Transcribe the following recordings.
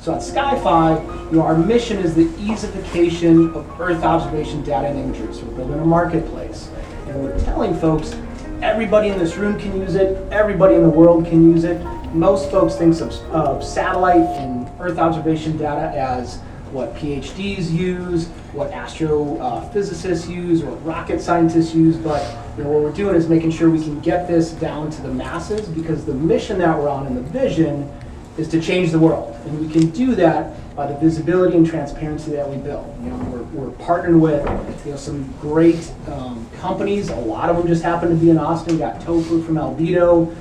So at SkyFi, our mission is the easification of Earth observation data and imagery. So we're building a marketplace, and we're telling folks everybody in this room can use it, everybody in the world can use it. Most folks think of satellite and Earth observation data as what PhDs use, what astrophysicists use, or what rocket scientists use, but what we're doing is making sure we can get this down to the masses, because the mission that we're on and the vision is to change the world. And we can do that by the visibility and transparency that we build. We're partnering with some great companies. A lot of them just happen to be in Austin. We got Tofu from Albedo,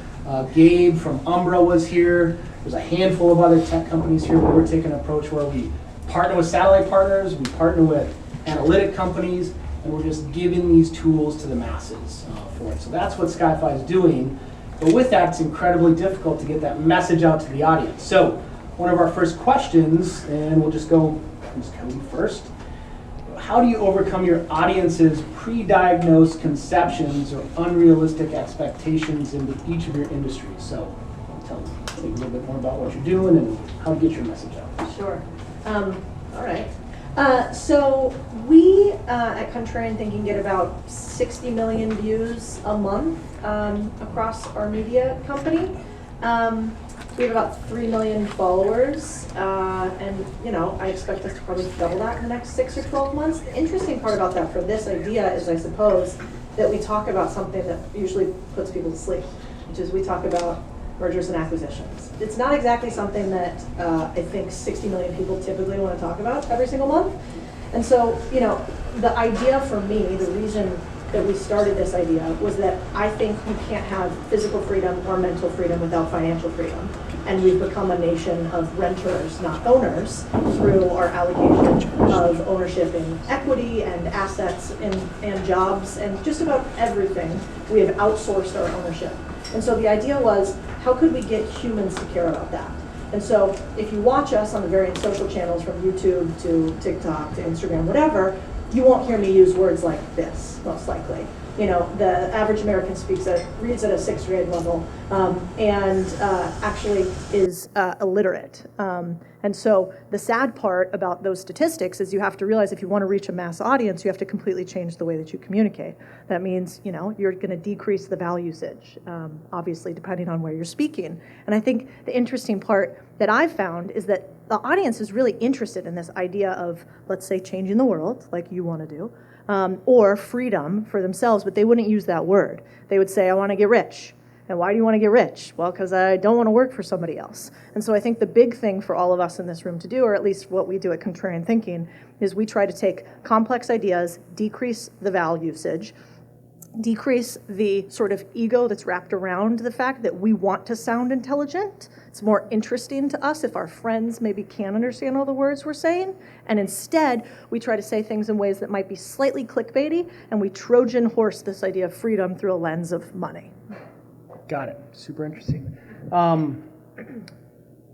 Gabe from Umbra was here. There's a handful of other tech companies here where we're taking an approach where we partner with satellite partners, we partner with analytic companies, and we're just giving these tools to the masses for it. So that's what SkyFi is doing. But with that, it's incredibly difficult to get that message out to the audience. So one of our first questions, and we'll just go Ms. Codie first. How do you overcome your audience's pre-diagnosed conceptions or unrealistic expectations into each of your industries? So tell me a little bit more about what you're doing and how to get your message out. Sure. All right. So we at Contrarian Thinking get about 60 million views a month across our media company. We have about 3 million followers, and I expect us to probably double that in the next 6 or 12 months. The interesting part about that for this idea is, I suppose, that we talk about something that usually puts people to sleep, which is we talk about mergers and acquisitions. It's not exactly something that I think 60 million people typically want to talk about every single month. And so, the idea for me, the reason that we started this idea was that I think you can't have physical freedom or mental freedom without financial freedom. And we've become a nation of renters, not owners, through our allocation of ownership in equity and assets and jobs and just about everything. We have outsourced our ownership. And so the idea was, how could we get humans to care about that? And so if you watch us on the various social channels, from YouTube to TikTok to Instagram, whatever, you won't hear me use words like this, most likely. The average American reads at a 6th grade level, and actually is illiterate. And so the sad part about those statistics is you have to realize if you want to reach a mass audience, you have to completely change the way that you communicate. That means, you're going to decrease the value usage, obviously, depending on where you're speaking. And I think the interesting part that I've found is that the audience is really interested in this idea of, let's say, changing the world, like you want to do, or freedom for themselves, but they wouldn't use that word. They would say, I want to get rich. And why do you want to get rich? Well, because I don't want to work for somebody else. And so I think the big thing for all of us in this room to do, or at least what we do at Contrarian Thinking, is we try to take complex ideas, decrease the value usage, decrease the sort of ego that's wrapped around the fact that we want to sound intelligent. It's more interesting to us if our friends maybe can't understand all the words we're saying. And instead, we try to say things in ways that might be slightly clickbaity, and we Trojan horse this idea of freedom through a lens of money. Got it. Super interesting.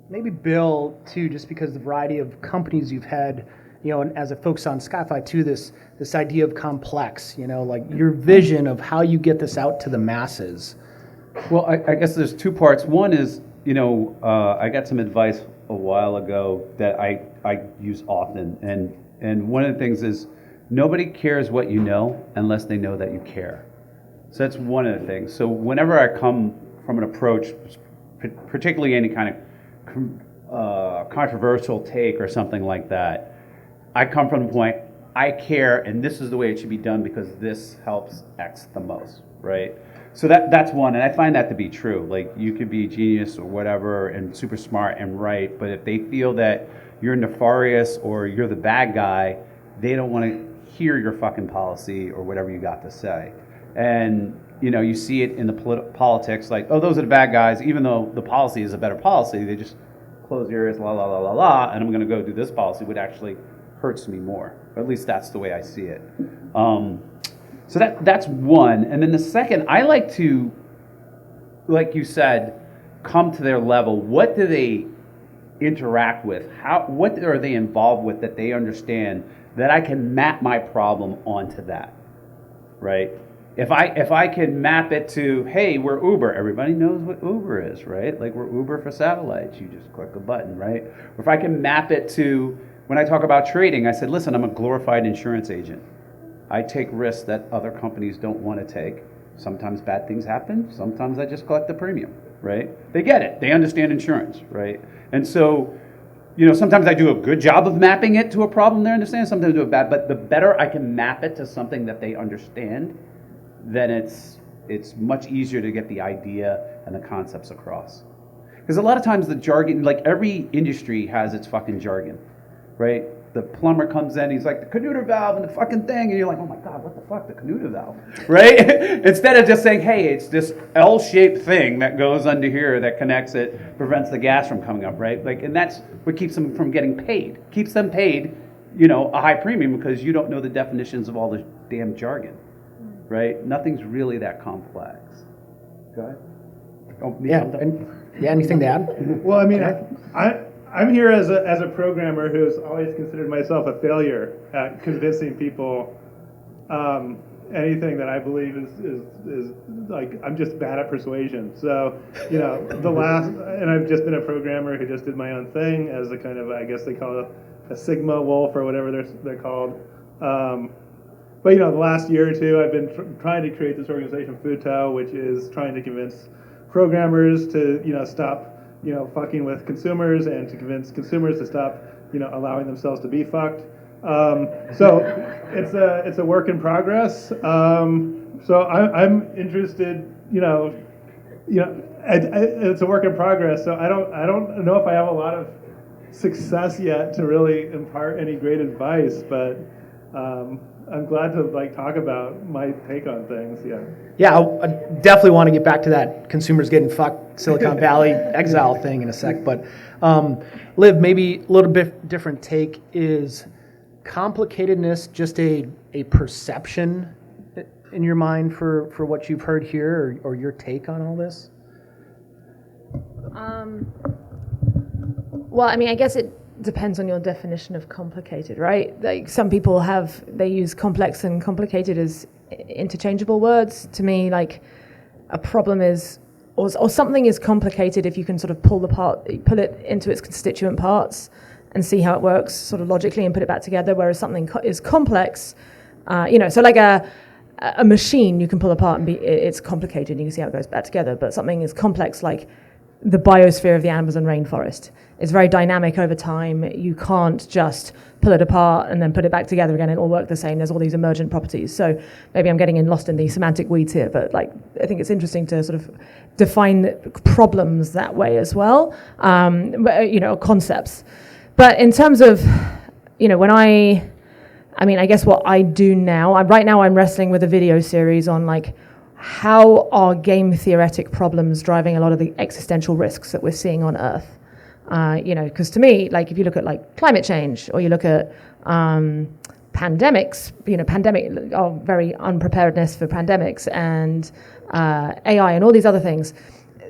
Maybe Bill, too, just because the variety of companies you've had, and as it focuses on SkyFi too, this idea of complex, like your vision of how you get this out to the masses. Well, I guess there's two parts. One is, I got some advice a while ago that I use often, and one of the things is nobody cares what you know unless they know that you care. So that's one of the things. So whenever I come from an approach, particularly any kind of controversial take or something like that, I come from the point, I care, and this is the way it should be done because this helps X the most, right? So that's one, and I find that to be true. Like, you could be a genius or whatever and super smart and right, but if they feel that you're nefarious or you're the bad guy, they don't want to hear your fucking policy or whatever you got to say. And you see it in the politics, like, oh, those are the bad guys, even though the policy is a better policy, they just close your ears, la la la la la, and I'm going to go do this policy, which actually hurts me more. Or at least that's the way I see it. So that's one. And then the second, I like to, like you said, come to their level. What do they interact with? What are they involved with that they understand that I can map my problem onto that, right? If I can map it to, hey, we're Uber, everybody knows what Uber is, right? Like we're Uber for satellites, you just click a button, right? Or if I can map it to, when I talk about trading, I said, listen, I'm a glorified insurance agent. I take risks that other companies don't want to take. Sometimes bad things happen, sometimes I just collect the premium, right? They get it, they understand insurance, right? And so, sometimes I do a good job of mapping it to a problem they understand, sometimes I do it bad, but the better I can map it to something that they understand, then it's much easier to get the idea and the concepts across. Because a lot of times the jargon, like every industry has its fucking jargon, right? The plumber comes in, he's like, the Canuter valve and the fucking thing, and you're like, oh my God, what the fuck, the Canuter valve, right? Instead of just saying, hey, it's this L-shaped thing that goes under here that connects it, prevents the gas from coming up, right? Like, and that's what keeps them from getting paid. Keeps them paid, a high premium because you don't know the definitions of all the damn jargon, right? Nothing's really that complex. Go ahead. Oh, Anything to add? Well, I mean, I'm here as a programmer who's always considered myself a failure at convincing people anything that I believe is like, I'm just bad at persuasion. So, and I've just been a programmer who just did my own thing as a kind of, I guess they call it a Sigma wolf or whatever they're called. But the last year or two, I've been trying to create this organization, Futo, which is trying to convince programmers to stop fucking with consumers and to convince consumers to stop allowing themselves to be fucked. So it's a work in progress. So I'm interested. It's a work in progress. So I don't know if I have a lot of success yet to really impart any great advice, but. I'm glad to talk about my take on things. Yeah, I definitely want to get back to that consumers getting fucked Silicon Valley exile thing in a sec. But Liv, maybe a little bit different take. Is complicatedness just a perception in your mind for what you've heard here, or your take on all this? Well, I mean, I guess it depends on your definition of complicated, right? Like some people they use complex and complicated as interchangeable words. To me, like a problem is, or something is complicated if you can sort of pull it into its constituent parts and see how it works sort of logically and put it back together, whereas something is complex, so like a machine you can pull apart and it's complicated and you can see how it goes back together, but something is complex like the biosphere of the Amazon rainforest. It's very dynamic over time. You can't just pull it apart and then put it back together again and all work the same. There's all these emergent properties. So maybe I'm getting lost in the semantic weeds here, but I think it's interesting to sort of define problems that way as well, concepts. But in terms of, I guess what I do now, right now I'm wrestling with a video series on how are game theoretic problems driving a lot of the existential risks that we're seeing on Earth? Because to me, if you look at climate change or you look at pandemics, very unpreparedness for pandemics and AI and all these other things,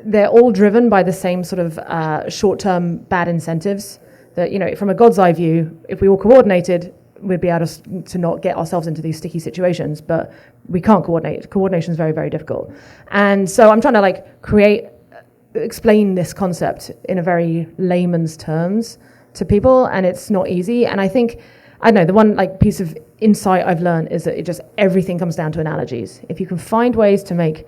they're all driven by the same sort of short-term bad incentives that, from a God's eye view, if we all coordinated, we'd be able to not get ourselves into these sticky situations, but we can't coordinate. Coordination is very, very difficult. And so I'm trying to explain this concept in a very layman's terms to people, and it's not easy. And I think, the one piece of insight I've learned is that everything comes down to analogies. If you can find ways to make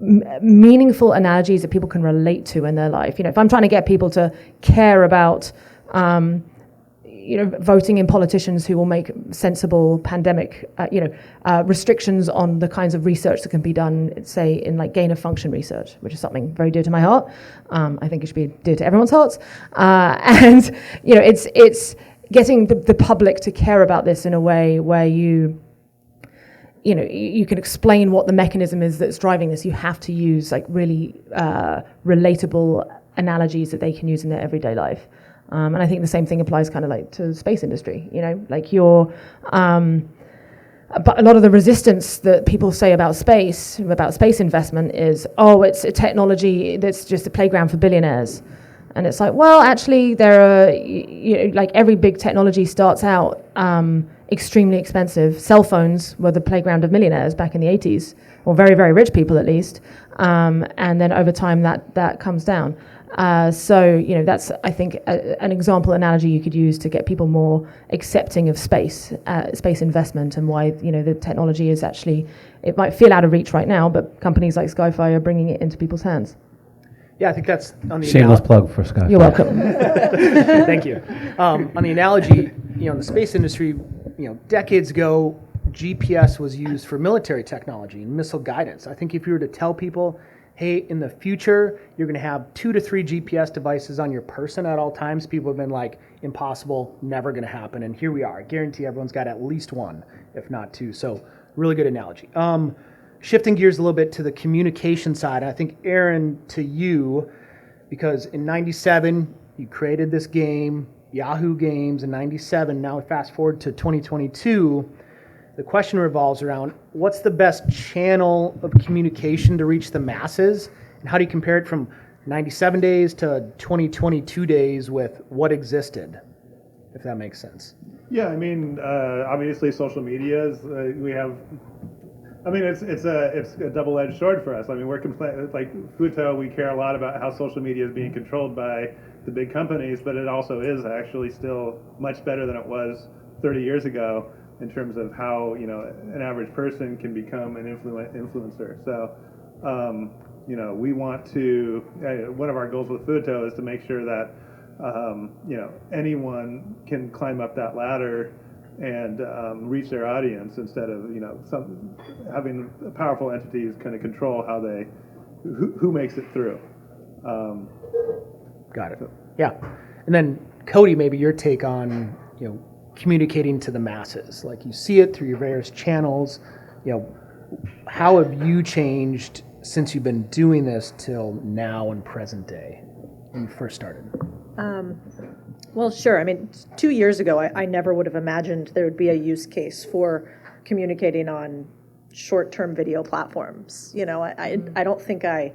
meaningful analogies that people can relate to in their life, if I'm trying to get people to care about voting in politicians who will make sensible pandemic, restrictions on the kinds of research that can be done, say, in gain of function research, which is something very dear to my heart. I think it should be dear to everyone's hearts. And it's getting the public to care about this in a way where you can explain what the mechanism is that's driving this. You have to use really relatable analogies that they can use in their everyday life. And I think the same thing applies to the space industry, but a lot of the resistance that people say about space investment is, it's a technology that's just a playground for billionaires. And it's well, actually, there are, every big technology starts out extremely expensive. Cell phones were the playground of millionaires back in the 80s, or very, very rich people at least. And then over time that comes down. So that's, I think, an example analogy you could use to get people more accepting of space investment, and why the technology is actually, it might feel out of reach right now, but companies like SkyFi are bringing it into people's hands. Yeah, I think that's on the Shameless plug for SkyFi. You're welcome. Thank you. On the analogy, in the space industry, decades ago, GPS was used for military technology and missile guidance. I think if you were to tell people, hey, in the future, you're going to have 2 to 3 GPS devices on your person at all times, people have been like, impossible, never going to happen. And here we are. I guarantee everyone's got at least one, if not 2. So really good analogy. Shifting gears a little bit to the communication side, I think, Eron, to you, because in 97, you created this game, Yahoo Games in 97. Now fast forward to 2022, the question revolves around what's the best channel of communication to reach the masses, and how do you compare it from 97 days to 2022 days with what existed, if that makes sense? Yeah, I mean, obviously social media is, we have, I mean, it's a double-edged sword for us. I mean, we're like Futo, we care a lot about how social media is being controlled by the big companies, but it also is actually still much better than it was 30 years ago in terms of how an average person can become an influencer. So, we want to. One of our goals with Futo is to make sure that anyone can climb up that ladder and reach their audience, instead of having powerful entities kind of control how who makes it through. Got it. Yeah, and then Codie, maybe your take on communicating to the masses, like you see it through your various channels. How have you changed since you've been doing this till now and present day when you first started? Well, sure. I mean, 2 years ago, I never would have imagined there would be a use case for communicating on short-term video platforms. I don't think I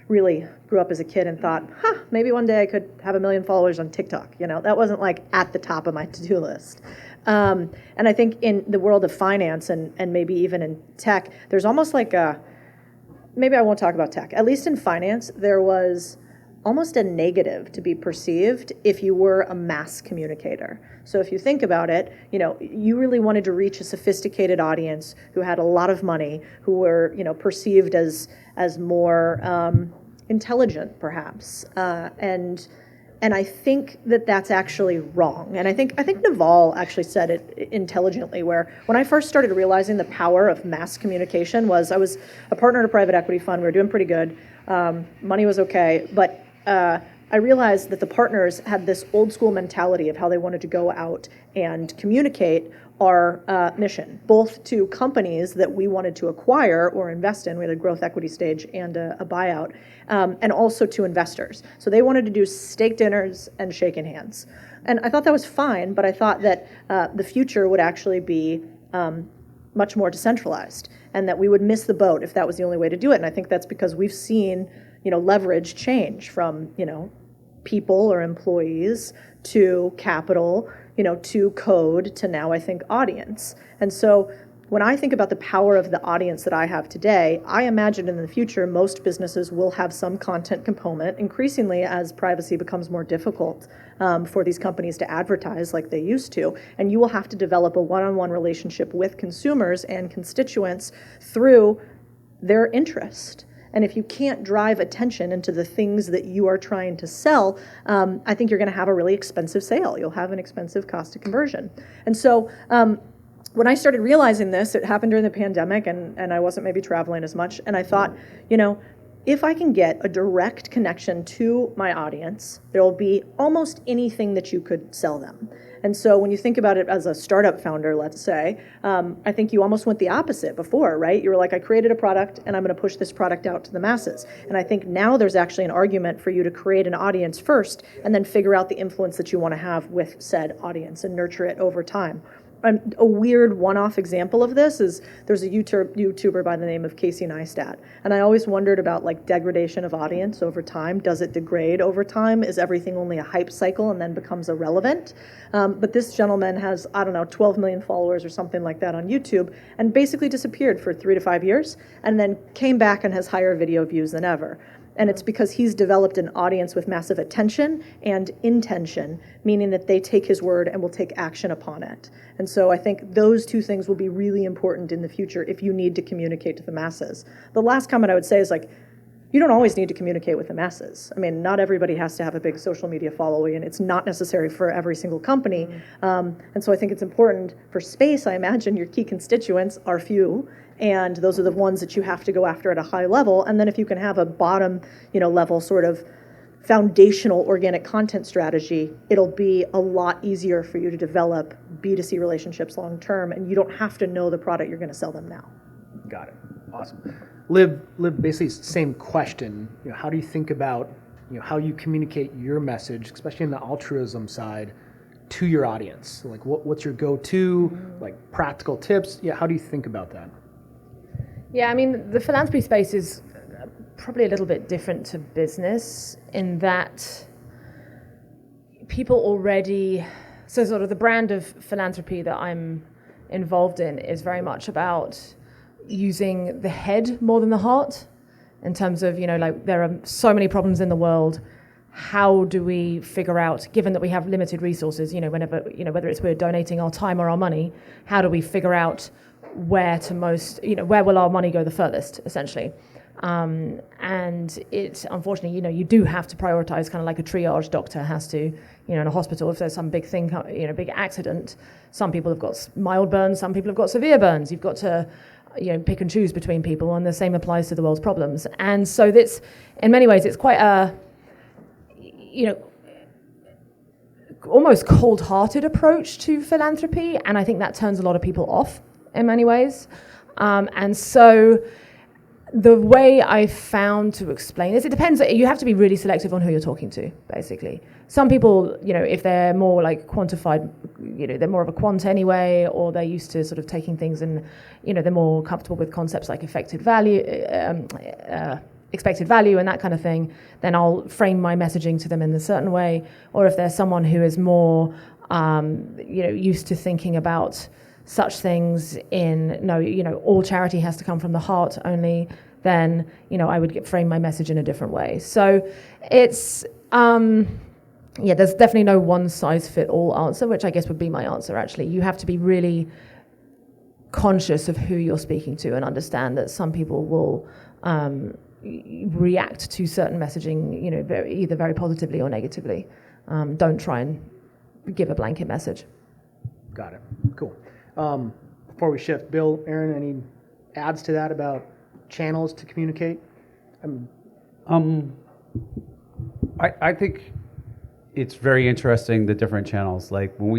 really grew up as a kid and thought, maybe one day I could have 1 million followers on TikTok. That wasn't like at the top of my to-do list. And I think in the world of finance and maybe even in tech, there's almost like maybe I won't talk about tech. At least in finance, there was almost a negative to be perceived if you were a mass communicator. So if you think about it, you really wanted to reach a sophisticated audience who had a lot of money, who were, perceived as more intelligent, perhaps. And I think that's actually wrong. And I think Naval actually said it intelligently, where when I first started realizing the power of mass communication I was a partner in a private equity fund. We were doing pretty good. Money was okay, but I realized that the partners had this old school mentality of how they wanted to go out and communicate our mission, both to companies that we wanted to acquire or invest in. We had a growth equity stage and a buyout, and also to investors. So they wanted to do steak dinners and shaking hands. And I thought that was fine, but I thought that the future would actually be much more decentralized, and that we would miss the boat if that was the only way to do it. And I think that's because we've seen leverage change from, people or employees to capital, to code, to now I think audience. And so when I think about the power of the audience that I have today, I imagine in the future most businesses will have some content component, increasingly as privacy becomes more difficult for these companies to advertise like they used to. And you will have to develop a one-on-one relationship with consumers and constituents through their interest. And if you can't drive attention into the things that you are trying to sell, I think you're going to have a really expensive sale. You'll have an expensive cost of conversion. And so when I started realizing this, it happened during the pandemic, and I wasn't maybe traveling as much. And I thought, if I can get a direct connection to my audience, there will be almost anything that you could sell them. And so when you think about it as a startup founder, let's say, I think you almost went the opposite before, right? You were like, I created a product and I'm going to push this product out to the masses. And I think now there's actually an argument for you to create an audience first and then figure out the influence that you want to have with said audience and nurture it over time. a weird one-off example of this is there's a YouTuber by the name of Casey Neistat, and I always wondered about like degradation of audience over time. Does it degrade over time? Is everything only a hype cycle and then becomes irrelevant? But this gentleman has, I don't know, 12 million followers or something like that on YouTube, and basically disappeared for 3 to 5 years, and then came back and has higher video views than ever. And it's because he's developed an audience with massive attention and intention, meaning that they take his word and will take action upon it. And so I think those two things will be really important in the future if you need to communicate to the masses. The last comment I would say is like, you don't always need to communicate with the masses. I mean, not everybody has to have a big social media following, and it's not necessary for every single company. And so I think it's important for space. I imagine your key constituents are few, and those are the ones that you have to go after at a high level. And then if you can have a bottom, level sort of foundational organic content strategy, it'll be a lot easier for you to develop B2C relationships long term, and you don't have to know the product you're going to sell them now. Got it. Awesome. Liv, basically same question. How do you think about how you communicate your message, especially in the altruism side, to your audience? Like, what's your go-to, like practical tips? Yeah, how do you think about that? Yeah, I mean, the philanthropy space is probably a little bit different to business in that people already, so sort of the brand of philanthropy that I'm involved in is very much about using the head more than the heart in terms of, like there are so many problems in the world. How do we figure out, given that we have limited resources, whenever, whether it's we're donating our time or our money, how do we figure out where to most, where will our money go the furthest, essentially? And it, unfortunately, you do have to prioritize, kind of like a triage doctor has to, in a hospital. If there's some big thing, big accident, some people have got mild burns, some people have got severe burns. You've got to, pick and choose between people, and the same applies to the world's problems. And so this, in many ways, it's quite a, almost cold-hearted approach to philanthropy, and I think that turns a lot of people off in many ways. And so the way I found to explain this, it depends. You have to be really selective on who you're talking to, basically. Some people, if they're more like quantified, they're more of a quant anyway, or they're used to sort of taking things and, they're more comfortable with concepts like expected value and that kind of thing, then I'll frame my messaging to them in a certain way. Or if there's someone who is more, used to thinking about such things in, all charity has to come from the heart only, then, I would frame my message in a different way. So it's, there's definitely no one-size-fit-all answer, which I guess would be my answer, actually. You have to be really conscious of who you're speaking to and understand that some people will react to certain messaging, either very positively or negatively. Don't try and give a blanket message. Got it. Cool. Before we shift, Bill, Eron, any adds to that about channels to communicate? I think it's very interesting, the different channels. Like when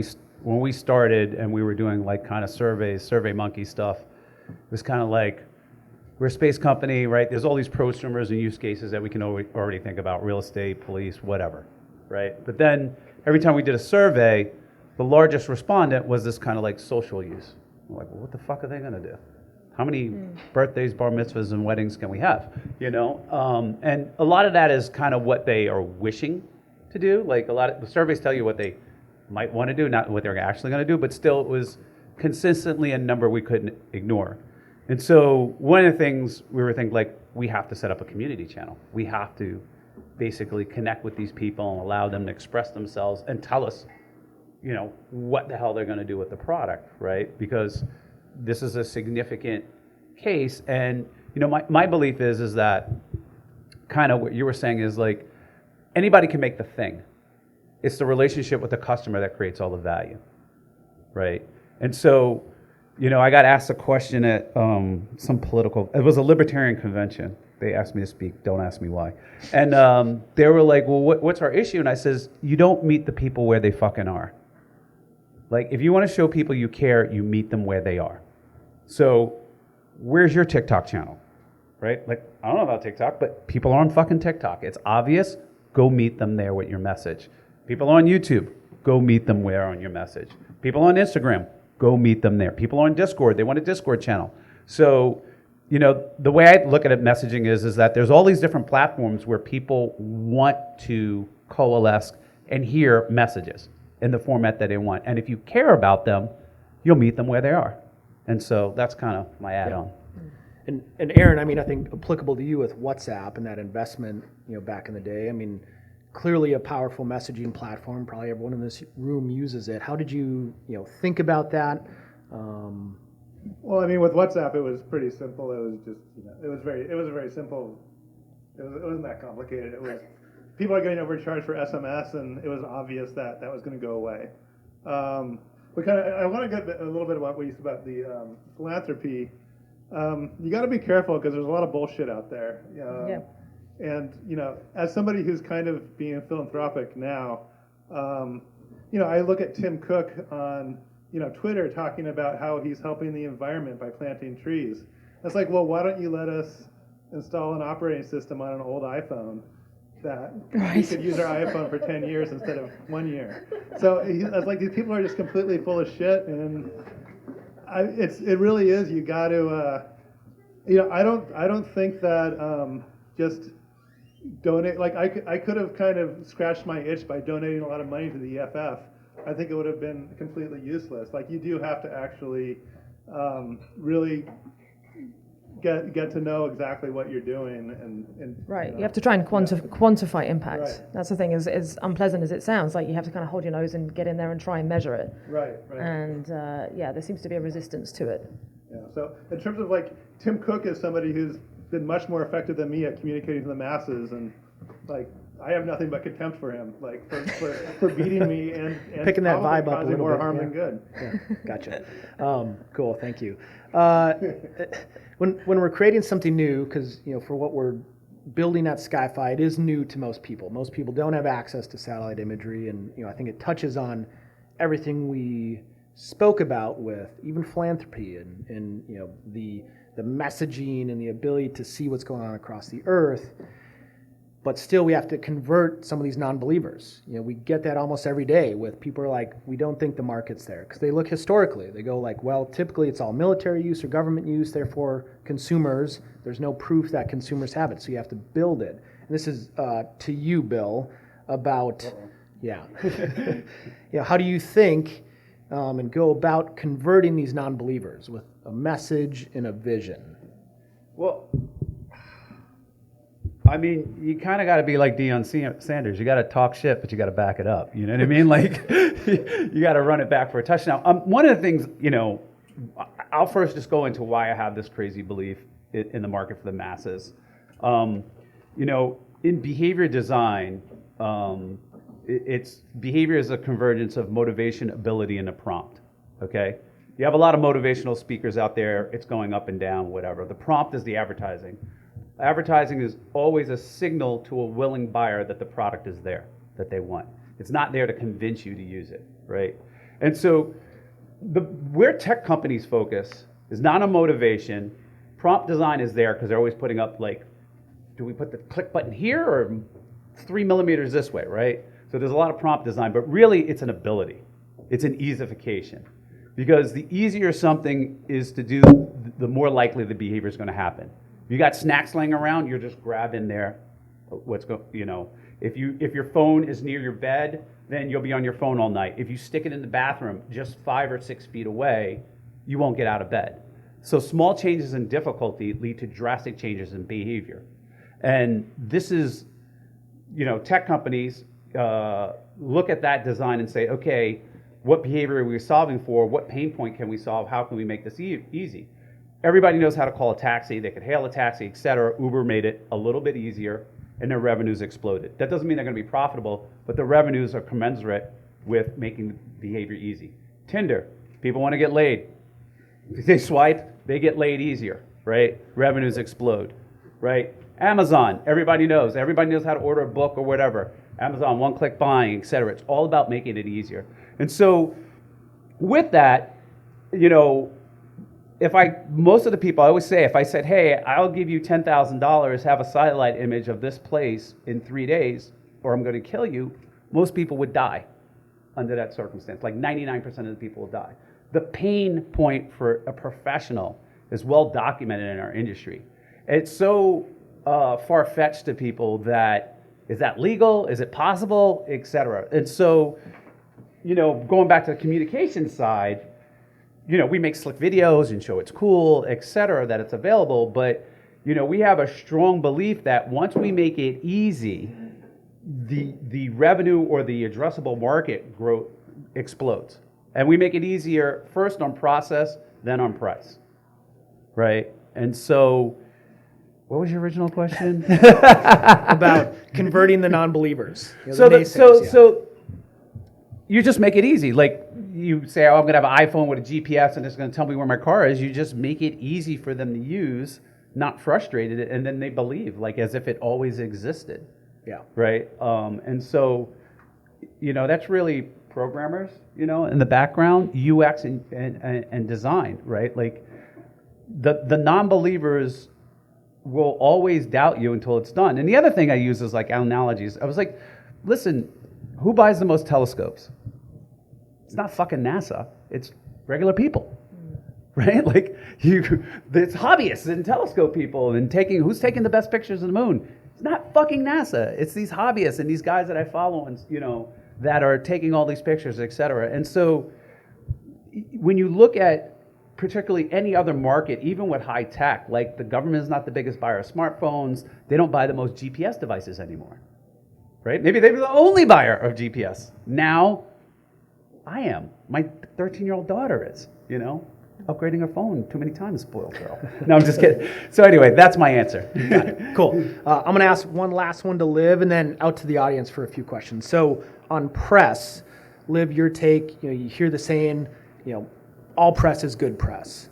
we started and we were doing like kind of surveys, Survey Monkey stuff, it was kind of like, we're a space company, right? There's all these prosumers and use cases that we can already think about, real estate, police, whatever, right? But then every time we did a survey, the largest respondent was this kind of like social use. We're like, well, what the fuck are they gonna do? How many birthdays, bar mitzvahs, and weddings can we have? And a lot of that is kind of what they are wishing to do. Like a lot of the surveys tell you what they might want to do, not what they're actually going to do, but still it was consistently a number we couldn't ignore. And so one of the things we were thinking, like, we have to set up a community channel. We have to basically connect with these people and allow them to express themselves and tell us, what the hell they're going to do with the product, right? Because this is a significant case. And, my belief is that kind of what you were saying is like, anybody can make the thing. It's the relationship with the customer that creates all the value, right? And so, I got asked a question at it was a libertarian convention. They asked me to speak, don't ask me why. And they were like, well, what's our issue? And I says, you don't meet the people where they fucking are. Like, if you want to show people you care, you meet them where they are. So, where's your TikTok channel, right? Like, I don't know about TikTok, but people are on fucking TikTok. It's obvious. Go meet them there with your message. People on YouTube, go meet them where on your message. People on Instagram, Go meet them there. People are on Discord. They want a Discord channel. So, the way I look at it, messaging is that there's all these different platforms where people want to coalesce and hear messages in the format that they want. And if you care about them, you'll meet them where they are. And so that's kind of my add-on. And Eron, I think applicable to you with WhatsApp and that investment, back in the day. Clearly a powerful messaging platform. Probably everyone in this room uses it. How did you, think about that? Well, with WhatsApp, it was pretty simple. It was just, it was a very simple. It wasn't that complicated. It was people are getting overcharged for SMS, and it was obvious that was going to go away. I want to get a little bit about what you said about the philanthropy. You got to be careful because there's a lot of bullshit out there. Yeah. And as somebody who's kind of being philanthropic now, I look at Tim Cook on Twitter talking about how he's helping the environment by planting trees. It's like, well, why don't you let us install an operating system on an old iPhone that we could use our iPhone for 10 years instead of 1 year? So I was like, these people are just completely full of shit, and it really is. You got to, I don't think that just donate. Like I could have kind of scratched my itch by donating a lot of money to the EFF. I think it would have been completely useless. Like you do have to actually really get to know exactly what you're doing, and right. You have to try and quantify impact. Right. That's the thing. As unpleasant as it sounds, like you have to kind of hold your nose and get in there and try and measure it. Right. And there seems to be a resistance to it. Yeah. So in terms of like Tim Cook is somebody who's been much more effective than me at communicating to the masses, and like I have nothing but contempt for him, like for beating me and picking that vibe up a little more bit. Harm than good. Yeah. Gotcha. Cool. Thank you. When we're creating something new, because for what we're building at SkyFi, it is new to most people. Most people don't have access to satellite imagery, and I think it touches on everything we spoke about with even philanthropy and the messaging and the ability to see what's going on across the earth. But still, we have to convert some of these non-believers. We get that almost every day with people are like, we don't think the market's there. Because they look historically. They go like, well, typically it's all military use or government use, therefore consumers, there's no proof that consumers have it. So you have to build it. And this is to you, Bill, about, how do you think and go about converting these non-believers with a message and a vision? Well, you kind of got to be like Deion Sanders. You got to talk shit, but you got to back it up. You know what I mean? Like, you got to run it back for a touchdown. One of the things, I'll first just go into why I have this crazy belief in the market for the masses. In behavior design, it's behavior is a convergence of motivation, ability, and a prompt. Okay? You have a lot of motivational speakers out there. It's going up and down, whatever. The prompt is the advertising. Advertising is always a signal to a willing buyer that the product is there, that they want. It's not there to convince you to use it, right? And so where tech companies focus is not on motivation. Prompt design is there because they're always putting up like, do we put the click button here or 3 millimeters this way, right? So there's a lot of prompt design, but really it's an ability. It's an easification. Because the easier something is to do, the more likely the behavior is going to happen. You got snacks laying around, you're just grabbing there. If your phone is near your bed, then you'll be on your phone all night. If you stick it in the bathroom just 5 or 6 feet away, you won't get out of bed. So small changes in difficulty lead to drastic changes in behavior. And this is, tech companies look at that design and say, okay, what behavior are we solving for? What pain point can we solve? How can we make this easy? Everybody knows how to call a taxi. They could hail a taxi, et cetera. Uber made it a little bit easier, and their revenues exploded. That doesn't mean they're going to be profitable, but the revenues are commensurate with making the behavior easy. Tinder, people want to get laid. If they swipe, they get laid easier, right? Revenues explode, right? Amazon, everybody knows. Everybody knows how to order a book or whatever. Amazon, one-click buying, et cetera. It's all about making it easier. And so with that, most of the people, I always say, if I said, hey, I'll give you $10,000, have a satellite image of this place in 3 days, or I'm going to kill you, most people would die under that circumstance. Like 99% of the people will die. the pain point for a professional is well documented in our industry. It's so far-fetched to people that, is that legal? Is it possible? Et cetera. And so, going back to the communication side, we make slick videos and show it's cool, et cetera, that it's available. But, we have a strong belief that once we make it easy, the revenue or the addressable market growth explodes. And we make it easier first on process, then on price, right? And so, what was your original question? About converting the non-believers. So you just make it easy. Like you say, I'm going to have an iPhone with a GPS and it's going to tell me where my car is. You just make it easy for them to use, not frustrated, and then they believe, like as if it always existed. Yeah. Right. And so, that's really programmers, in the background, UX and design, right? Like the non-believers will always doubt you until it's done. And the other thing I use is like analogies. I was like, listen, who buys the most telescopes? It's not fucking NASA. It's regular people, right? Like it's hobbyists and telescope people and who's taking the best pictures of the moon. It's not fucking NASA. It's these hobbyists and these guys that I follow and, that are taking all these pictures, et cetera. And so when you look at particularly any other market, even with high tech, like the government is not the biggest buyer of smartphones. They don't buy the most GPS devices anymore, right? Maybe they were the only buyer of GPS. Now, I am. My 13-year-old daughter is, upgrading her phone too many times, spoiled girl. No, I'm just kidding. So anyway, that's my answer. Got it. Cool. I'm going to ask one last one to Liv and then out to the audience for a few questions. So on press, Liv, your take, you hear the saying, all press is good press.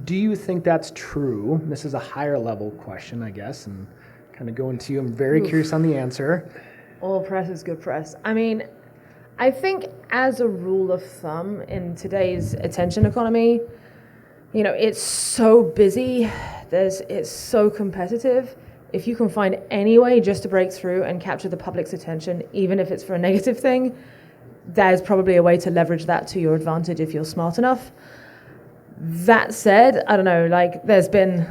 Do you think that's true? This is a higher level question, I guess, and kind of going to you. I'm very curious on the answer. All press is good press. I mean, I think as a rule of thumb in today's attention economy, it's so busy, it's so competitive. If you can find any way just to break through and capture the public's attention, even if it's for a negative thing, there's probably a way to leverage that to your advantage if you're smart enough. That said, I don't know, like there's been,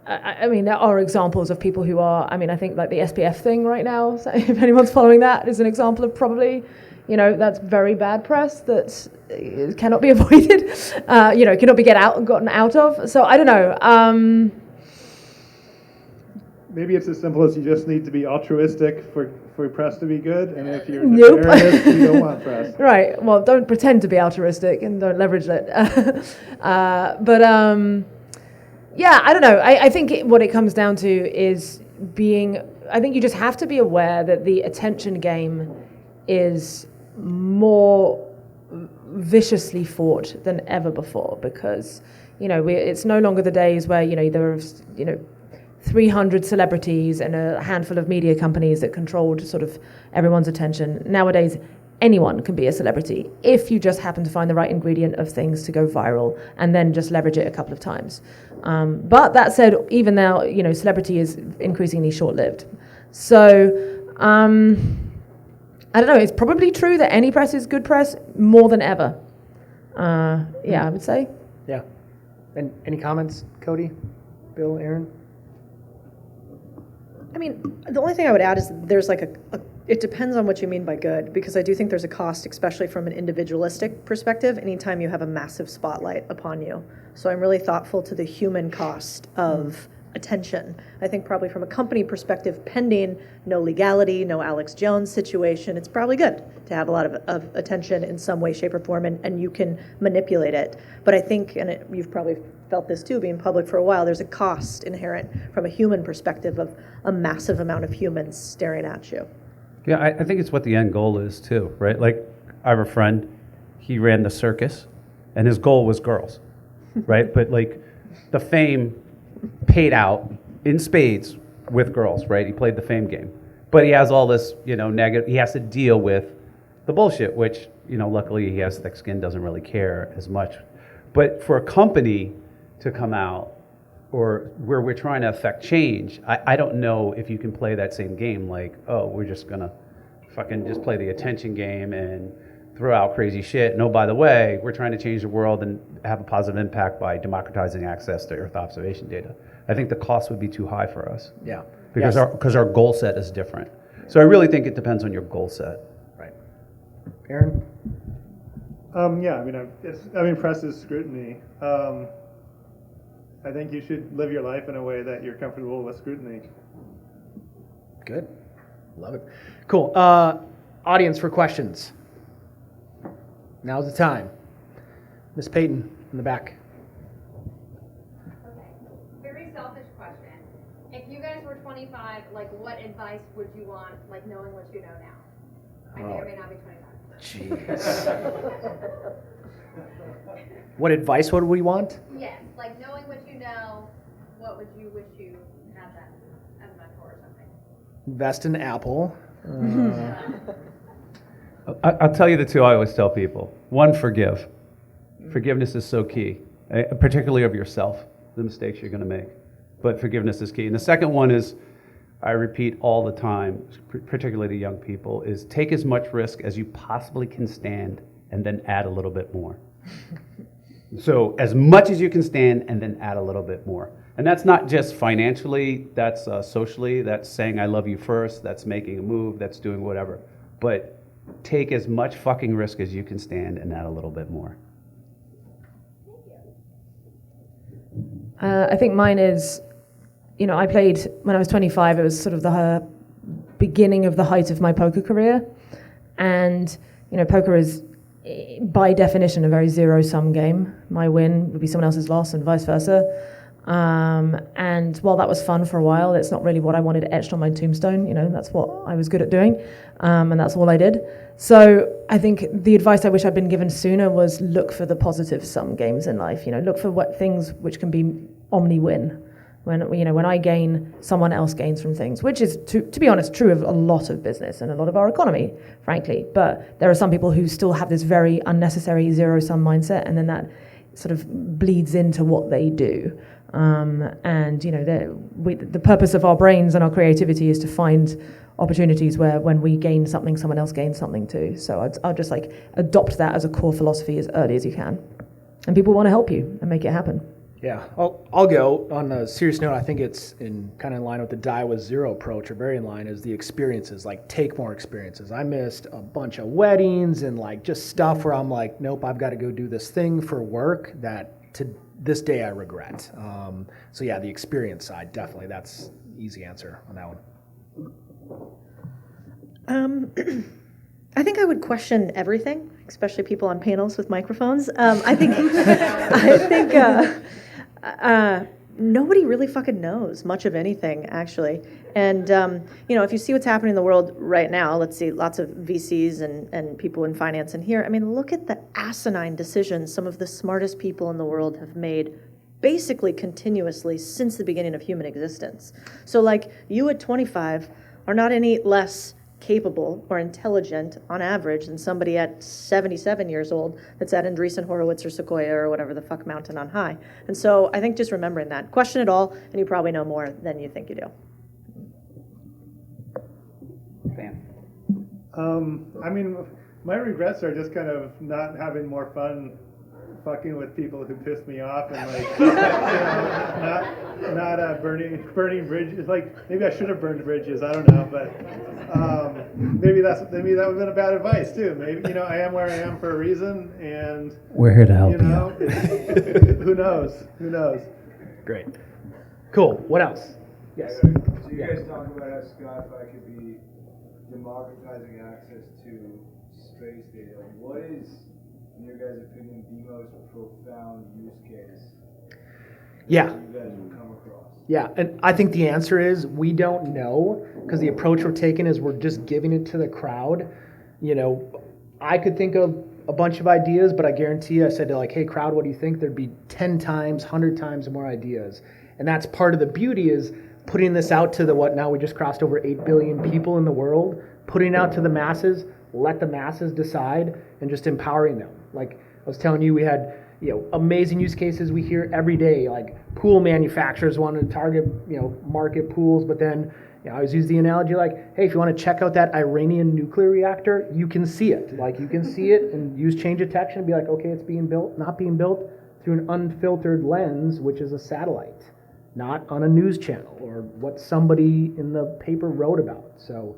there are examples of people who are, I think like the SPF thing right now, so if anyone's following that, is an example of probably, that's very bad press that cannot be avoided, cannot be gotten out of. So I don't know. Maybe it's as simple as you just need to be altruistic for press to be good, and if you're Nope. nefarious, you don't want press. Right. Well, don't pretend to be altruistic and don't leverage it. Yeah, I don't know. I think what it comes down to is I think you just have to be aware that the attention game is more viciously fought than ever before because, it's no longer the days where, there are, 300 celebrities and a handful of media companies that controlled sort of everyone's attention. Nowadays, anyone can be a celebrity if you just happen to find the right ingredient of things to go viral and then just leverage it a couple of times. But that said, even now, celebrity is increasingly short-lived. So, I don't know, it's probably true that any press is good press more than ever. I would say. Yeah. And any comments, Codie, Bill, Eron? The only thing I would add is there's it depends on what you mean by good, because I do think there's a cost, especially from an individualistic perspective, anytime you have a massive spotlight upon you. So I'm really thoughtful to the human cost of attention. I think probably from a company perspective, pending no legality, no Alex Jones situation, it's probably good to have a lot of attention in some way, shape, or form, and you can manipulate it. But I think, and you've probably felt this too, being public for a while, there's a cost inherent from a human perspective of a massive amount of humans staring at you. Yeah, I think it's what the end goal is too, right? Like, I have a friend, he ran the circus, and his goal was girls, right? But like, the fame paid out in spades with girls, right? He played the fame game. But he has all this, negative, he has to deal with the bullshit, which, luckily he has thick skin, doesn't really care as much. But for a company to come out, or where we're trying to affect change, I don't know if you can play that same game, like, oh, we're just gonna fucking just play the attention game and throw out crazy shit. And oh, by the way, we're trying to change the world and have a positive impact by democratizing access to Earth observation data. I think the cost would be too high for us. Yeah. Because Yes. our goal set is different. So I really think it depends on your goal set. Right. Aaron? Yeah, I mean, I'm impressed with scrutiny. I think you should live your life in a way that you're comfortable with scrutiny. Good. Love it. Cool. Audience for questions. Now's the time. Miss Peyton in the back. Okay. Very selfish question. If you guys were 25, like what advice would you want, like knowing what you know now? I may or may not be 25. Jeez. What advice would we want? Yes, like knowing what you know, what would you wish you had that as a mentor or something? Invest in Apple. I'll tell you the two I always tell people. One, forgive. Forgiveness is so key, particularly of yourself, the mistakes you're going to make. But forgiveness is key. And the second one is, I repeat all the time, particularly to young people, is take as much risk as you possibly can stand and then add a little bit more. So as much as you can stand and then add a little bit more. And that's not just financially, that's socially, that's saying I love you first, that's making a move, that's doing whatever. But take as much fucking risk as you can stand and add a little bit more. I think mine is, I played when I was 25. It was sort of the beginning of the height of my poker career. And, poker is, by definition, a very zero-sum game. My win would be someone else's loss and vice versa. And while that was fun for a while, it's not really what I wanted etched on my tombstone. That's what I was good at doing. And that's all I did. So I think the advice I wish I'd been given sooner was look for the positive sum games in life. Look for what things which can be omni-win. When I gain, someone else gains from things, which is, to be honest, true of a lot of business and a lot of our economy, frankly. But there are some people who still have this very unnecessary zero-sum mindset, and then that sort of bleeds into what they do. And the purpose of our brains and our creativity is to find opportunities where when we gain something, someone else gains something too. So I'll just adopt that as a core philosophy as early as you can. And people want to help you and make it happen. Yeah, I'll go. On a serious note, I think it's kind of in line with the die with zero approach, or very in line, is the experiences. Take more experiences. I missed a bunch of weddings and just stuff where I'm like, nope, I've got to go do this thing for work that to this day I regret. So yeah, the experience side, definitely. That's easy answer on that one. I think I would question everything, especially people on panels with microphones. I think nobody really fucking knows much of anything, actually. And if you see what's happening in the world right now, let's see, lots of VCs and people in finance in here. I mean, look at the asinine decisions some of the smartest people in the world have made basically continuously since the beginning of human existence. So you at 25 are not any less capable or intelligent on average than somebody at 77 years old that's at Andreessen Horowitz or Sequoia or whatever the fuck mountain on high. And so I think just remembering that. Question it all, and you probably know more than you think you do. I mean, my regrets are just kind of not having more fun fucking with people who pissed me off and not burning bridges. Maybe I should have burned bridges. I don't know, but maybe that would have been a bad advice too. Maybe I am where I am for a reason, and we're here to help you. Who knows? Who knows? Great. Cool. What else? Yes. So you guys talk about how SkyFi could be democratizing access to space data. What is, in your guys' opinion, the most profound use case Yeah. you guys will come across? Yeah, and I think the answer is we don't know, because the approach we're taking is we're just giving it to the crowd. I could think of a bunch of ideas, but I guarantee you, I said to hey crowd, what do you think? There'd be 10 times, 100 times more ideas. And that's part of the beauty, is putting this out to now we just crossed over 8 billion people in the world, putting it out to the masses, let the masses decide, and just empowering them. I was telling you, we had amazing use cases we hear every day, like pool manufacturers want to target, market pools, but then, I always use the analogy like, hey, if you want to check out that Iranian nuclear reactor, you can see it. Like, you can see it and use change detection and be like, okay, it's being built, not being built through an unfiltered lens, which is a satellite, not on a news channel or what somebody in the paper wrote about. So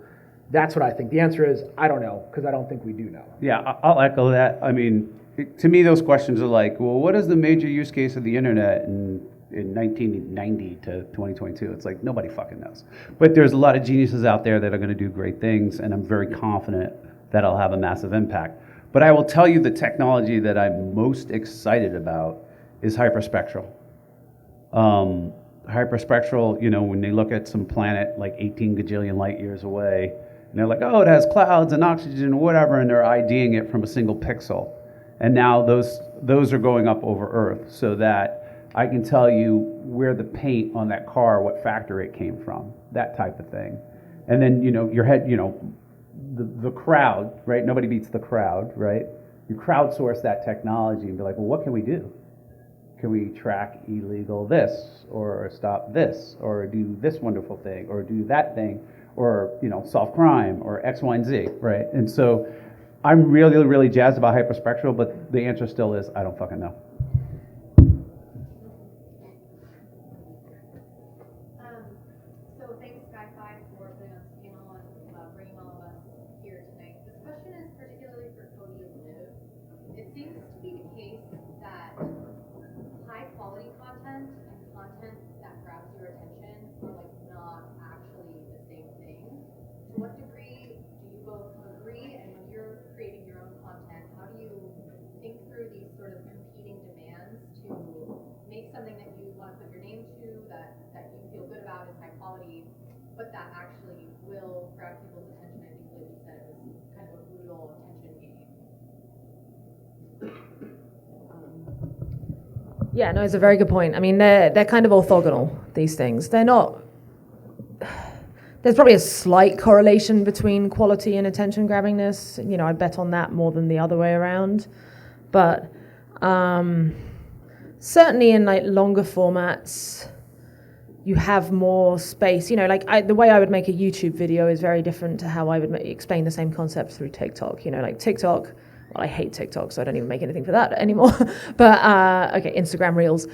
that's what I think. The answer is, I don't know, because I don't think we do know. Yeah, I'll echo that. I mean, to me, those questions are like, well, what is the major use case of the internet in 1990 to 2022? It's like, nobody fucking knows. But there's a lot of geniuses out there that are going to do great things, and I'm very confident that I'll have a massive impact. But I will tell you the technology that I'm most excited about is hyperspectral. Hyperspectral, when they look at some planet like 18 gajillion light years away, and they're like, oh, it has clouds and oxygen or whatever, and they're IDing it from a single pixel. And now those are going up over Earth so that I can tell you where the paint on that car, what factory it came from, that type of thing. And then, your head, the crowd, right? Nobody beats the crowd, right? You crowdsource that technology and be like, well, what can we do? Can we track illegal this, or stop this, or do this wonderful thing, or do that thing, or, solve crime, or X, Y, and Z, right? And so I'm really, really jazzed about hyperspectral, but the answer still is, I don't fucking know. So thanks, SkyFi, for putting on this panel and bringing all of us here tonight. This question is particularly for Codie and Liv. It seems to be the case that high quality content and content that grabs your attention are not actually the same thing. To what degree do you both agree? And when you're creating your own content, how do you think through these sort of competing demands to make something that you want to put your name to, that you feel good about, is high quality, but that actually will grab people's attention? I think Liv, you said it was kind of a brutal attention game. Yeah, no, it's a very good point. I mean, they're kind of orthogonal, these things. They're not... There's probably a slight correlation between quality and attention grabbingness. I'd bet on that more than the other way around. But certainly in longer formats, you have more space. The way I would make a YouTube video is very different to how I would explain the same concept through TikTok. TikTok, well, I hate TikTok, so I don't even make anything for that anymore. But, okay, Instagram Reels.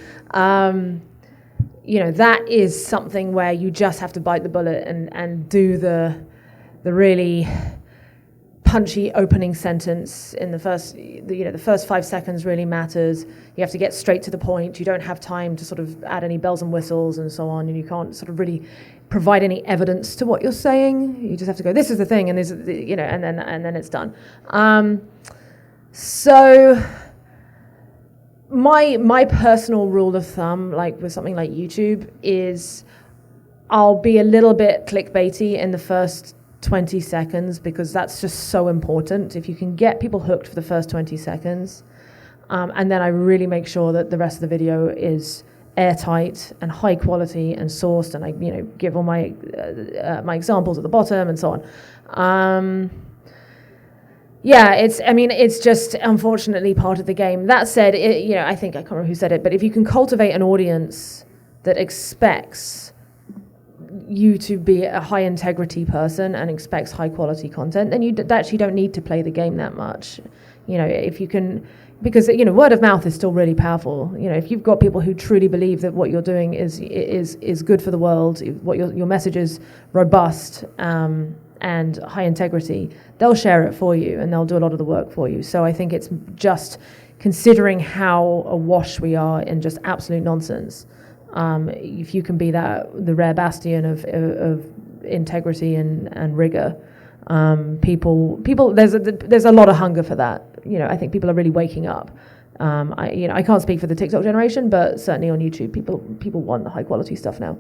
That is something where you just have to bite the bullet and do the really punchy opening sentence in the first 5 seconds really matters. You have to get straight to the point. You don't have time to sort of add any bells and whistles and so on, and you can't sort of really provide any evidence to what you're saying. You just have to go, this is the thing, and this is and then it's done. So my personal rule of thumb, with something like YouTube, is I'll be a little bit clickbaity in the first 20 seconds because that's just so important. If you can get people hooked for the first 20 seconds, and then I really make sure that the rest of the video is airtight and high quality and sourced, and I give all my my examples at the bottom and so on. Yeah, it's just unfortunately part of the game. That said, I think, I can't remember who said it, but if you can cultivate an audience that expects you to be a high integrity person and expects high quality content, then you actually don't need to play the game that much. If you can, because word of mouth is still really powerful. If you've got people who truly believe that what you're doing is good for the world, what your message is robust, and high integrity, they'll share it for you and they'll do a lot of the work for you. So I think it's just considering how awash we are in just absolute nonsense. If you can be the rare bastion of integrity and rigor, people there's a lot of hunger for that. I think people are really waking up. I can't speak for the TikTok generation, but certainly on YouTube, people want the high quality stuff now.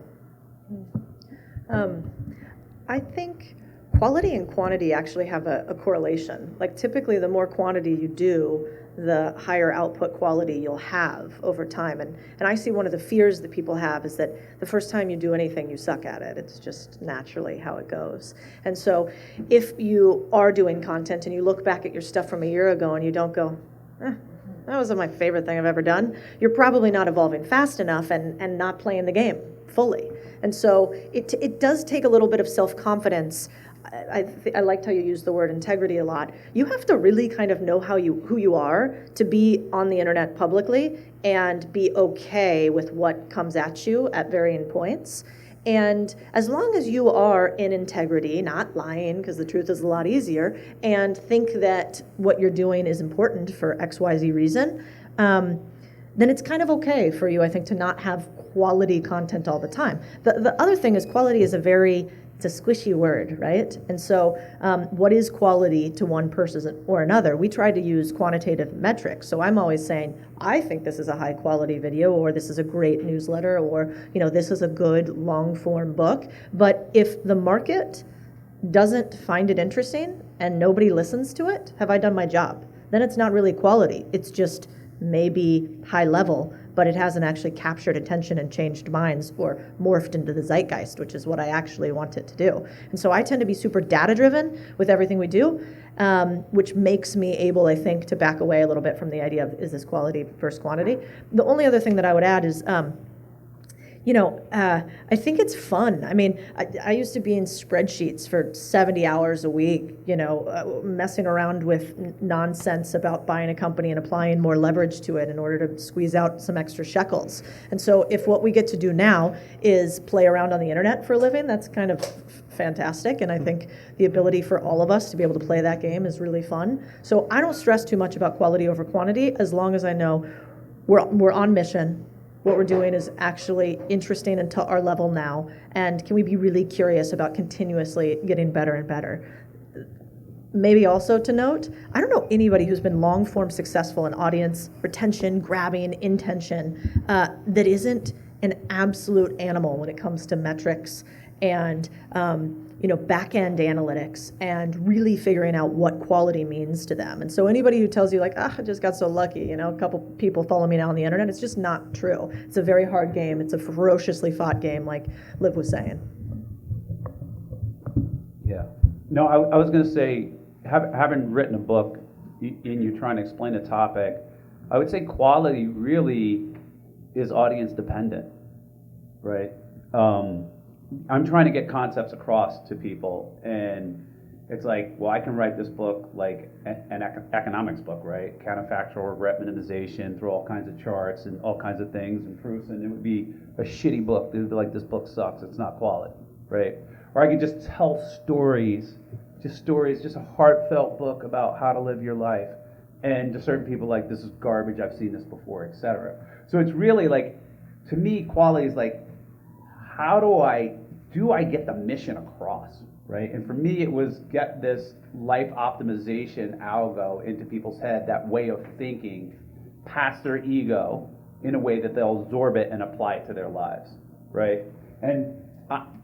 I think quality and quantity actually have a correlation. Typically, the more quantity you do, the higher output quality you'll have over time. And I see one of the fears that people have is that the first time you do anything, you suck at it. It's just naturally how it goes. And so if you are doing content and you look back at your stuff from a year ago and you don't go, that was my favorite thing I've ever done. You're probably not evolving fast enough and not playing the game fully. And so it does take a little bit of self-confidence. I liked how you used the word integrity a lot. You have to really kind of know who you are to be on the internet publicly and be okay with what comes at you at varying points. And as long as you are in integrity, not lying, because the truth is a lot easier, and think that what you're doing is important for XYZ reason, then it's kind of okay for you, I think, to not have quality content all the time. The other thing is quality is it's a squishy word, right? And so what is quality to one person or another? We try to use quantitative metrics. So I'm always saying, I think this is a high quality video, or this is a great newsletter, or this is a good long form book. But if the market doesn't find it interesting and nobody listens to it, have I done my job? Then it's not really quality. It's just maybe high level, but it hasn't actually captured attention and changed minds or morphed into the zeitgeist, which is what I actually want it to do. And so I tend to be super data-driven with everything we do, which makes me able, I think, to back away a little bit from the idea of, is this quality versus quantity? The only other thing that I would add is, I think it's fun. I mean, I used to be in spreadsheets for 70 hours a week, messing around with nonsense about buying a company and applying more leverage to it in order to squeeze out some extra shekels. And so if what we get to do now is play around on the internet for a living, that's kind of fantastic. And I think the ability for all of us to be able to play that game is really fun. So I don't stress too much about quality over quantity, as long as I know we're on mission. What we're doing is actually interesting and to our level now, and can we be really curious about continuously getting better and better? Maybe also to note, I don't know anybody who's been long form successful in audience retention, grabbing, intention, that isn't an absolute animal when it comes to metrics and back-end analytics and really figuring out what quality means to them. And so anybody who tells you like, I just got so lucky, a couple people follow me now on the internet, it's just not true. It's a very hard game. It's a ferociously fought game, like Liv was saying. Yeah. No, I was going to say, having written a book and you're trying to explain a topic, I would say quality really is audience dependent, right? I'm trying to get concepts across to people, and it's like, well, I can write this book like an economics book, right? Counterfactual regret minimization through all kinds of charts and all kinds of things and proofs, and it would be a shitty book. It would be like, this book sucks, it's not quality, right? Or I could just tell stories, just a heartfelt book about how to live your life. And to certain people, like, this is garbage, I've seen this before, etc. So it's really like, to me, quality is like, how do I get the mission across, right? And for me, it was get this life optimization algo into people's head, that way of thinking, past their ego in a way that they'll absorb it and apply it to their lives, right? And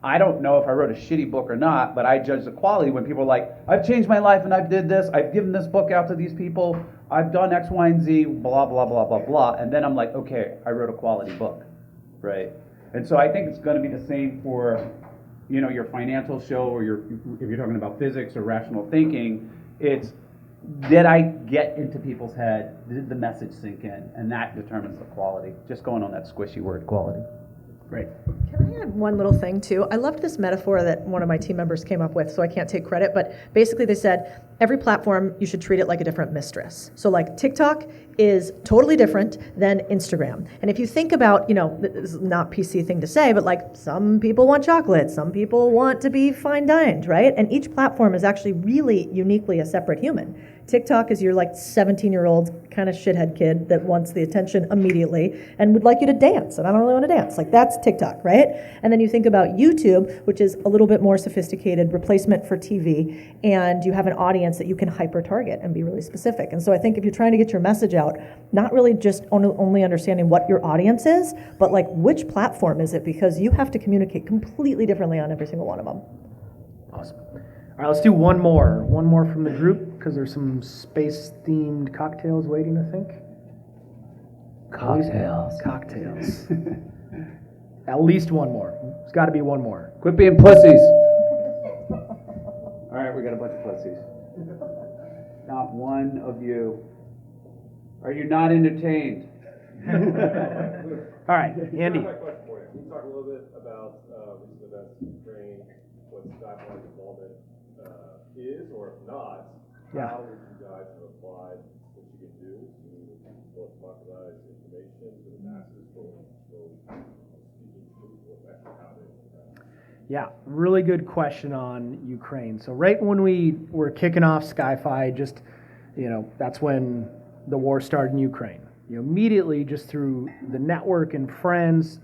I don't know if I wrote a shitty book or not, but I judge the quality when people are like, I've changed my life and I've did this, I've given this book out to these people, I've done X, Y, and Z, blah, blah, blah, blah, blah. And then I'm like, okay, I wrote a quality book, right? And so I think it's going to be the same for, your financial show, or if you're talking about physics or rational thinking. It's, did I get into people's head? Did the message sink in? And that determines the quality. Just going on that squishy word, quality. Great. Can I add one little thing too? I loved this metaphor that one of my team members came up with, so I can't take credit, but basically they said, every platform, you should treat it like a different mistress. So like TikTok is totally different than Instagram. And if you think about, this is not PC thing to say, but like some people want chocolate, some people want to be fine dined, right? And each platform is actually really uniquely a separate human. TikTok is your like 17-year-old kind of shithead kid that wants the attention immediately and would like you to dance, and I don't really want to dance. Like, that's TikTok, right? And then you think about YouTube, which is a little bit more sophisticated replacement for TV, and you have an audience that you can hyper-target and be really specific. And so I think if you're trying to get your message out, not really just only understanding what your audience is, but like, which platform is it? Because you have to communicate completely differently on every single one of them. Awesome. All right, let's do one more from the group, because there's some space-themed cocktails waiting, I think. Cocktails. At least one more. There's got to be one more. Quit being pussies. All right, we got a bunch of pussies. Not one of you Are you not entertained? All right, Andy. My question for you. Can you talk a little bit about recent events in Ukraine, what SkyFi's involvement is, or if not, Yeah. how would you guys have applied what you can do to both democratize information to the masses for speaking to actually how it is? Yeah, really good question on Ukraine. So right when we were kicking off SkyFi, just, that's when the war started in Ukraine. Immediately just through the network and friends,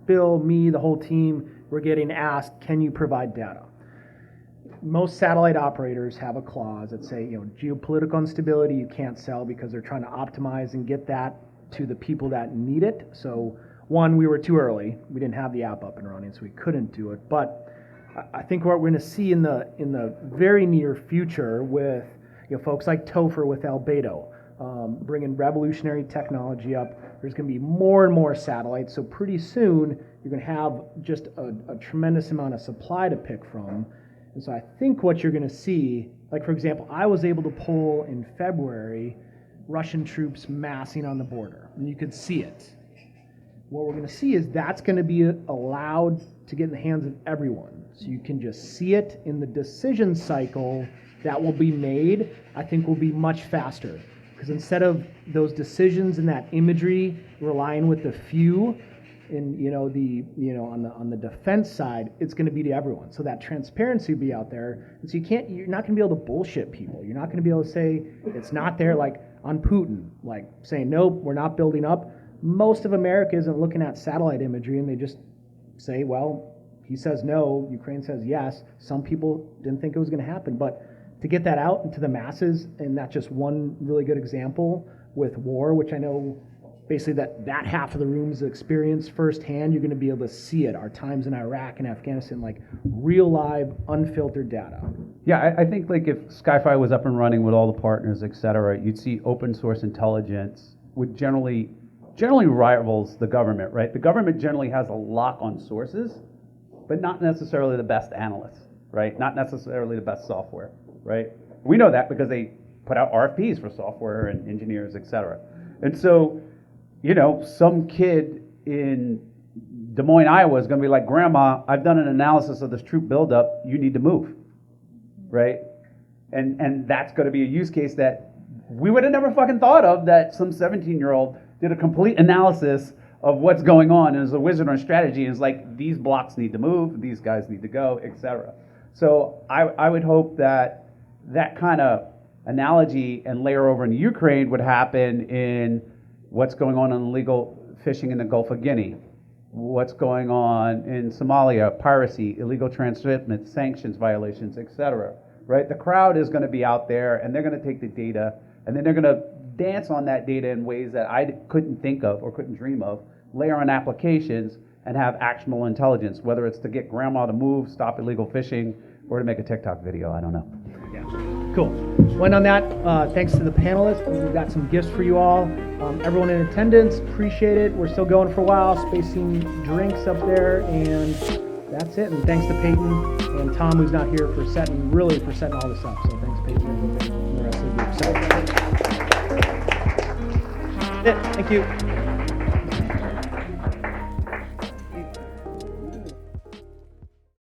Bill, me, the whole team, we're getting asked, can you provide data? Most satellite operators have a clause that say, geopolitical instability you can't sell because they're trying to optimize and get that to the people that need it. So one, we were too early. We didn't have the app up and running, so we couldn't do it. But I think what we're going to see in the very near future with folks like Topher with Albedo, bringing revolutionary technology up. There's going to be more and more satellites. So pretty soon you're going to have just a tremendous amount of supply to pick from. And so I think what you're going to see, like for example, I was able to pull in February Russian troops massing on the border, and you could see it. What we're going to see is that's going to be allowed to get in the hands of everyone. So you can just see it in the decision cycle that will be made, I think will be much faster. Because instead of those decisions and that imagery relying with the few in on the defense side, it's going to be to everyone. So that transparency will be out there. And so you're not going to be able to bullshit people. You're not going to be able to say it's not there, like on Putin, like saying nope, we're not building up. Most of America isn't looking at satellite imagery, and they just say, well, he says no, Ukraine says yes. Some people didn't think it was going to happen, but to get that out into the masses, and that's just one really good example with war, which I know basically that half of the room's experience firsthand. You're going to be able to see it. Our times in Iraq and Afghanistan, like real live, unfiltered data. Yeah, I think like if SkyFi was up and running with all the partners, et cetera, you'd see open source intelligence would generally rivals the government, right? The government generally has a lock on sources, but not necessarily the best analysts, right? Not necessarily the best software, right? We know that because they put out RFPs for software and engineers, et cetera. And so, some kid in Des Moines, Iowa is going to be like, Grandma, I've done an analysis of this troop buildup. You need to move, right? And that's going to be a use case that we would have never fucking thought of, that some 17-year-old did a complete analysis of what's going on and is a wizard on strategy and is like, these blocks need to move, these guys need to go, et cetera. So I would hope that kind of analogy and layer over in Ukraine would happen in what's going on illegal fishing in the Gulf of Guinea, what's going on in Somalia, piracy, illegal transshipment, sanctions violations, et cetera, right? The crowd is going to be out there, and they're going to take the data, and then they're going to dance on that data in ways that I couldn't think of or couldn't dream of, layer on applications, and have actionable intelligence, whether it's to get grandma to move, stop illegal fishing, or to make a TikTok video, I don't know. Yeah, cool. Well, on that, thanks to the panelists. We've got some gifts for you all. Everyone in attendance, appreciate it. We're still going for a while, spacing drinks up there, and that's it. And thanks to Peyton and Tom, who's not here, for setting all this up. So thanks, Peyton, and the rest of the group. So, that's it. Thank you.